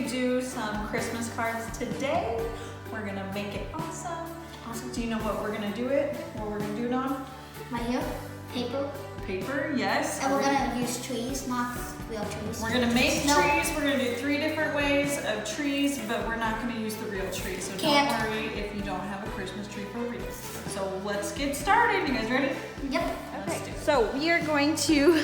to do some Christmas cards today. We're gonna make it awesome. Awesome. Do you know what we're gonna do it? What we're gonna do it on? Right here, paper. Paper, yes. And we're gonna use trees, not real trees. We're gonna make No. trees. We're gonna do 3 different ways of trees, but we're not gonna use the real tree. So don't worry if you don't have a Christmas tree for real. So let's get started. You guys ready? Yep. Let's do it. So we are going to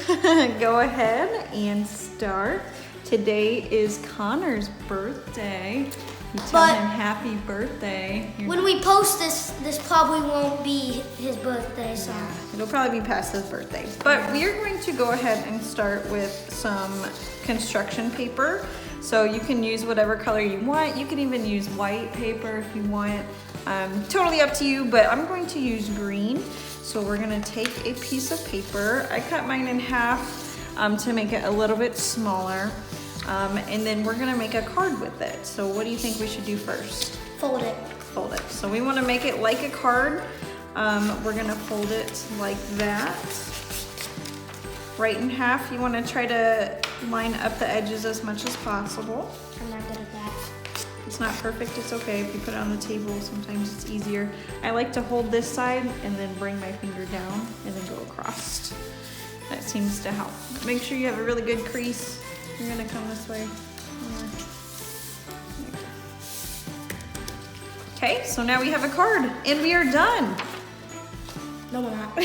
go ahead and start. Today is Connor's birthday. You tell But him happy birthday. when we post this probably won't be his birthday, so. It'll probably be past his birthday. But we are going to go ahead and start with some construction paper. So you can use whatever color you want. You can even use white paper if you want. Totally up to you, but I'm going to use green. So we're gonna take a piece of paper. I cut mine in half to make it a little bit smaller. And then we're gonna make a card with it. So what do you think we should do first? Fold it. Fold it. So we wanna make it like a card. We're gonna fold it like that. Right in half. You wanna try to line up the edges as much as possible. I'm not good at that. It's not perfect, it's okay. If you put it on the table, sometimes it's easier. I like to hold this side and then bring my finger down and then go across. That seems to help. Make sure you have a really good crease. You're gonna come this way. Okay, so now we have a card and we are done. No, we're not.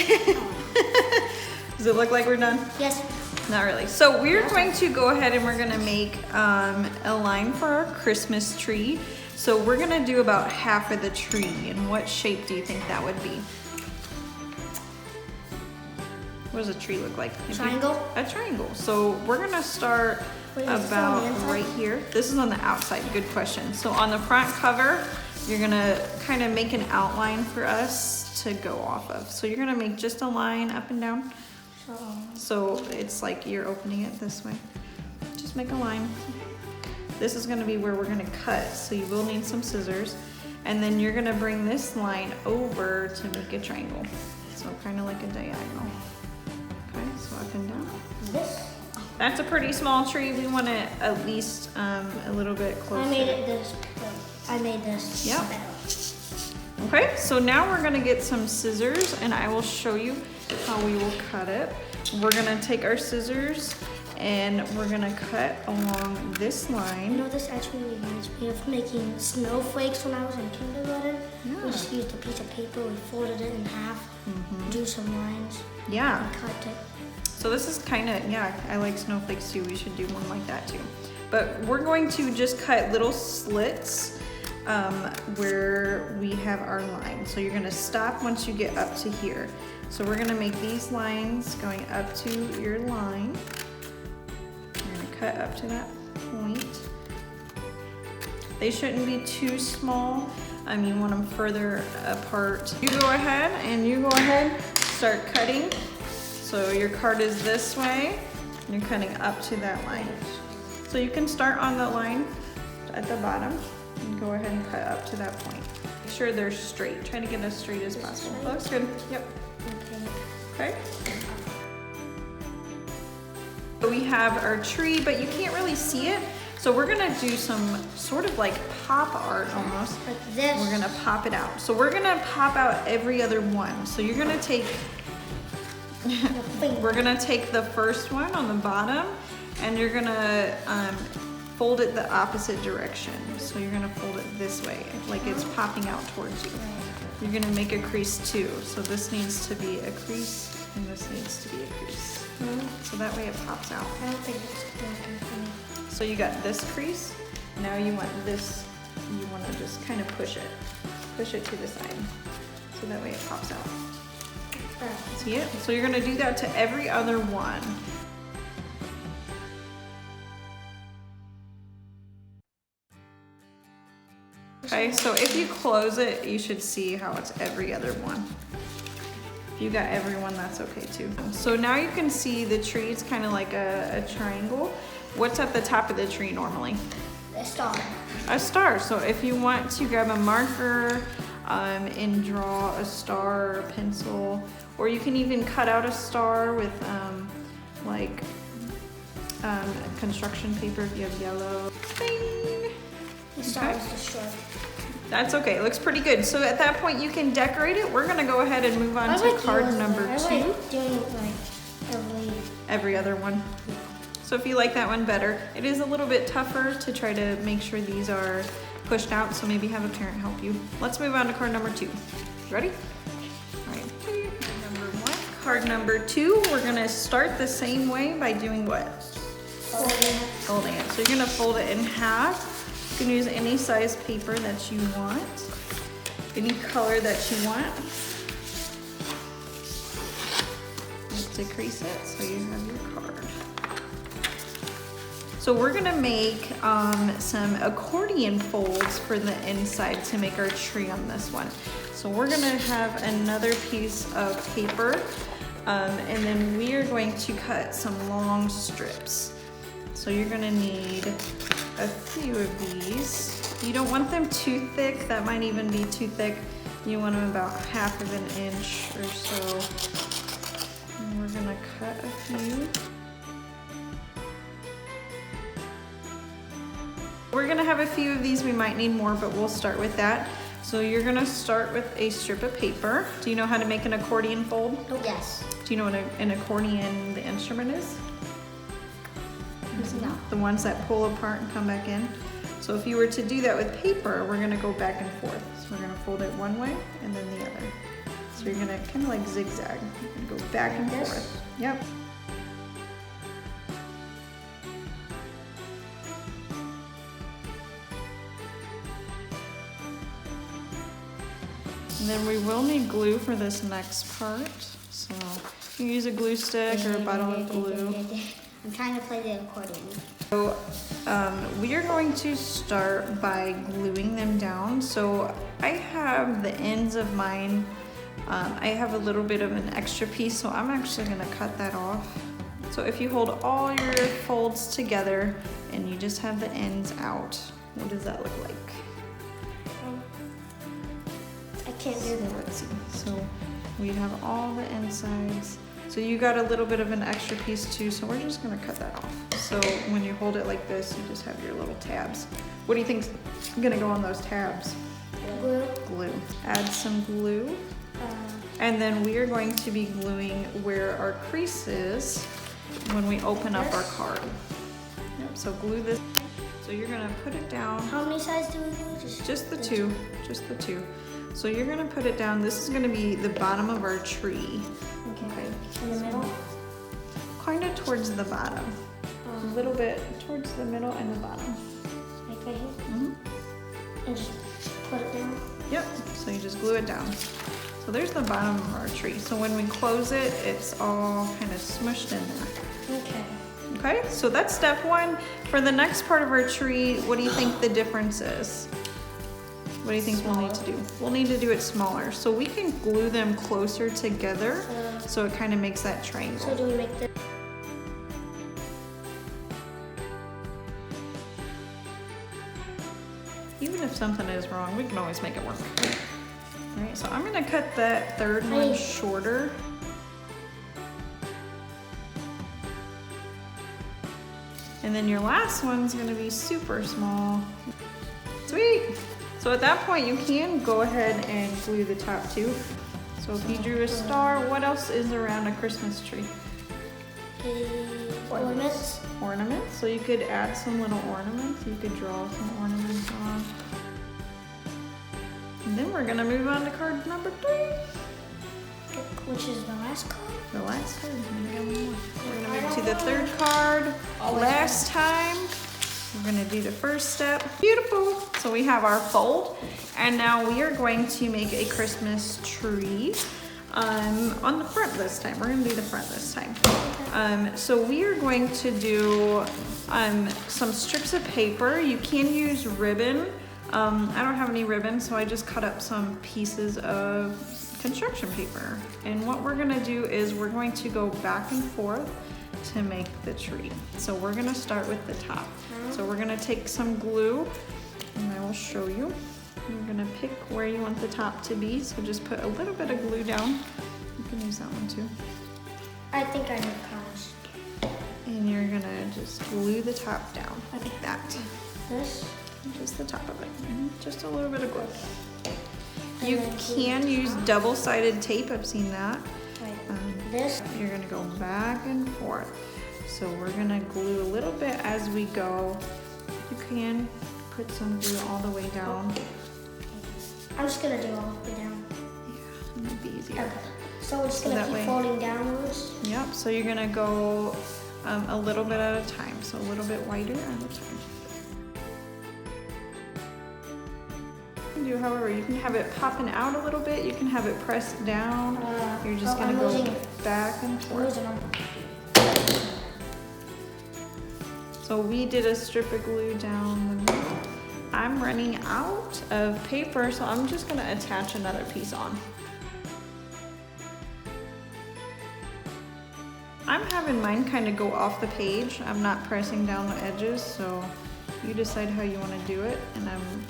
Does it look like we're done? Yes. Not really. So we're going to go ahead and we're gonna make a line for our Christmas tree. So we're gonna do about half of the tree. And what shape do you think that would be? What does a tree look like? Triangle? A triangle. So we're gonna start Wait, is this on about the inside? right here. This is on the outside, good question. So on the front cover, you're gonna kind of make an outline for us to go off of. So you're gonna make just a line up and down. So it's like you're opening it this way. Just make a line. This is gonna be where we're gonna cut, so you will need some scissors. And then you're gonna bring this line over to make a triangle. So kind of like a diagonal. Okay, so up and down. This? That's a pretty small tree. We want it at least a little bit closer. I made it this. I made this. Yep. better. Okay, so now we're gonna get some scissors and I will show you how we will cut it. We're gonna take our scissors and we're gonna cut along this You line. know, this actually reminds me of making snowflakes when I was in kindergarten. Yeah. We just used a piece of paper, we folded it in half, drew some lines, Yeah, and cut it. so this is kind of, yeah, I like snowflakes too. We should do one like that too. But we're going to just cut little slits where we have our line. So you're gonna stop once you get up to here. So we're gonna make these lines going up to your line. You're gonna cut up to that point. They shouldn't be too small. You want them further apart. You go ahead and start cutting. So your card is this way, and you're cutting up to that line. So you can start on the line at the bottom and go ahead and cut up to that point. Make sure they're straight. Try to get as straight as possible. That looks good. Yep. Okay. Okay. So we have our tree, but you can't really see it. So we're gonna do some sort of like pop art almost. Like this. We're gonna pop it out. So we're gonna pop out every other one. So you're gonna take, we're gonna take the first one on the bottom and you're gonna fold it the opposite direction. So you're gonna fold it this way, like it's popping out towards you. You're gonna make a crease too. So this needs to be a crease and this needs to be a crease. So that way it pops out. I don't think it's working for me. So you got this crease. Now you want this, you wanna just kind of push it to the side. So that way it pops out. See it? So you're gonna do that to every other one. Okay, so if you close it, you should see how it's every other one. If you got every one, that's okay too. So now you can see the tree is kind of like a triangle. What's at the top of the tree normally? A star. A star. So if you want to grab a marker and draw a star or a pencil, or you can even cut out a star with like construction paper if you have yellow. Bing! The star was destroyed. That's okay, it looks pretty good. So at that point you can decorate it. We're gonna go ahead and move on to card number 2. I like doing like every other one. So if you like that one better, it is a little bit tougher to try to make sure these are pushed out, so maybe have a parent help you. Let's move on to card number 2. Ready? All right, number 1. Card number 2, we're gonna start the same way by doing what? Folding it. So you're gonna fold it in half. You can use any size paper that you want, any color that you want. Just decrease it so you have your card. So we're gonna make some accordion folds for the inside to make our tree on this one. So we're gonna have another piece of paper and then we are going to cut some long strips. So you're gonna need a few of these. You don't want them too thick, that might even be too thick. You want them about 1/2 inch or so. And we're gonna cut a few. We're gonna have a few of these, we might need more, but we'll start with that. So you're gonna start with a strip of paper. Do you know how to make an accordion fold? Yes. Do you know what an accordion, the instrument is? No. The ones that pull apart and come back in. So if you were to do that with paper, we're gonna go back and forth. So we're gonna fold it one way and then the other. So you're gonna kind of like zigzag. You go back and Like this? forth. Yep. And then we will need glue for this next part. So you can use a glue stick or a bottle of glue. I'm trying to play the accordion. So we are going to start by gluing them down. So I have the ends of mine. I have a little bit of an extra piece, so I'm actually gonna cut that off. So if you hold all your folds together and you just have the ends out, what does that look like? I can't do that. Let's see. So we have all the insides. So you got a little bit of an extra piece too, so we're just gonna cut that off. So when you hold it like this, you just have your little tabs. What do you think's gonna go on those tabs? Glue. Glue. Add some glue. And then we are going to be gluing where our crease is when we open up our card. Yep, so glue this. So you're gonna put it down. How many sides do we glue? Just the two, just the two. So you're gonna put it down. This is gonna be the bottom of our tree. Okay. In the middle? Kind of towards the bottom. A little bit towards the middle and the bottom. Like right here? Mm-hmm. And just put it down? Yep, so you just glue it down. So there's the bottom of our tree. So when we close it, it's all kind of smushed in there. Okay. Okay, so that's step 1. For the next part of our tree, what do you think the difference is? What do you think we'll need to do? We'll need to do it smaller. So we can glue them closer together so it kind of makes that triangle. So do we make this? Even if something is wrong, we can always make it work. All right, so I'm gonna cut that third one shorter. And then your last one's gonna be super small. Sweet. So at that point, you can go ahead and glue the top too. So if you drew a star, what else is around a Christmas tree? Ornaments. Ornaments. So you could add some little ornaments. You could draw some ornaments on. And then we're gonna move on to card number 3. Which is the last card? The last card. We're gonna move to the third card. Last time, we're gonna do the first step. Beautiful. So we have our fold, and now we are going to make a Christmas tree on the front this time. We're gonna do the front this time. So we are going to do some strips of paper. You can use ribbon. I don't have any ribbon, so I just cut up some pieces of construction paper. And what we're gonna do is we're going to go back and forth to make the tree. So we're gonna start with the top. So we're gonna take some glue, and I will show you. You're gonna pick where you want the top to be. So just put a little bit of glue down. You can use that one too. I think I know colors. And you're gonna just glue the top down like that. This? Just the top of it. Just a little bit of glue. You can use double-sided tape. I've seen that. This? You're gonna go back and forth. So we're gonna glue a little bit as we go. You can put some glue all the way down. I'm just gonna do all the way down. Yeah, it'll be easier. Okay. So we're just gonna keep folding downwards? Yep, so you're gonna go a little bit at a time. So a little bit wider at a time. You can do however, you can have it popping out a little bit, you can have it pressed down. You're just gonna go back and forth. So we did a strip of glue down the middle. I'm running out of paper, so I'm just gonna attach another piece on. I'm having mine kind of go off the page. I'm not pressing down the edges, so you decide how you want to do it. And I'm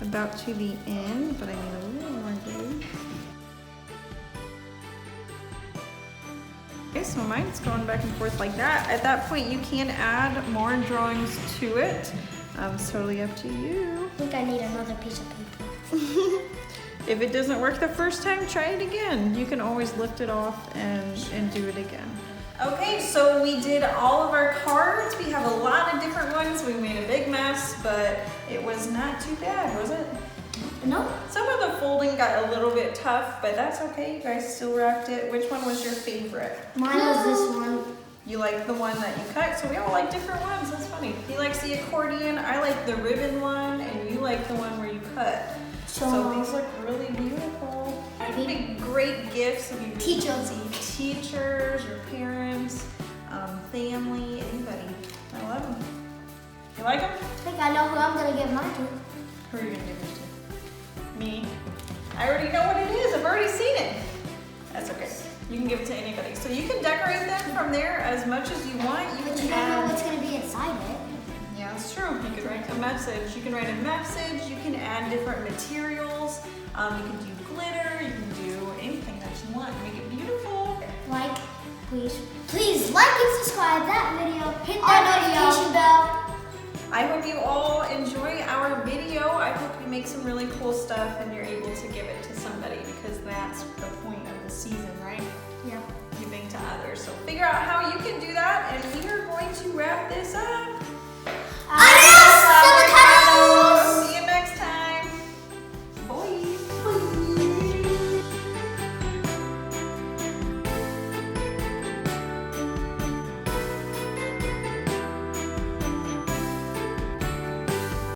about to the end, but I need a little more glue. Okay, so mine's going back and forth like that. At that point, you can add more drawings to it. It's totally up to you. I think I need another piece of paper. If it doesn't work the first time, try it again. You can always lift it off and do it again. Okay, so we did all of our cards. We have a lot of different ones. We made a big mess, but it was not too bad, was it? No. Some of the folding got a little bit tough, but that's okay. You guys still wrapped it. Which one was your favorite? Mine was this one. You like the one that you cut, so we all like different ones. That's funny. He likes the accordion. I like the ribbon one, and you like the one where you cut. So these look really beautiful. It'd be great gifts if you teachers or parents, family, anybody. I love them. You like them? I think I know who I'm gonna give mine to. Who are you gonna give yours to? Me. I already know what it is. I've already seen it. That's okay. You can give it to anybody. So you can decorate them from there as much as you want. But you don't know what's gonna be inside it. Yeah, that's true. You could write a message. You can write a message. You can add different materials. You can do glitter. You can do anything that you want. Make it beautiful. Like, please like and subscribe that video. Hit that notification bell. I hope you all enjoy our video. I hope you make some really cool stuff and you're able to give it to somebody because that's the point of the season, right? Yeah. Giving to others. So figure out how you can do that and we are going to wrap this up.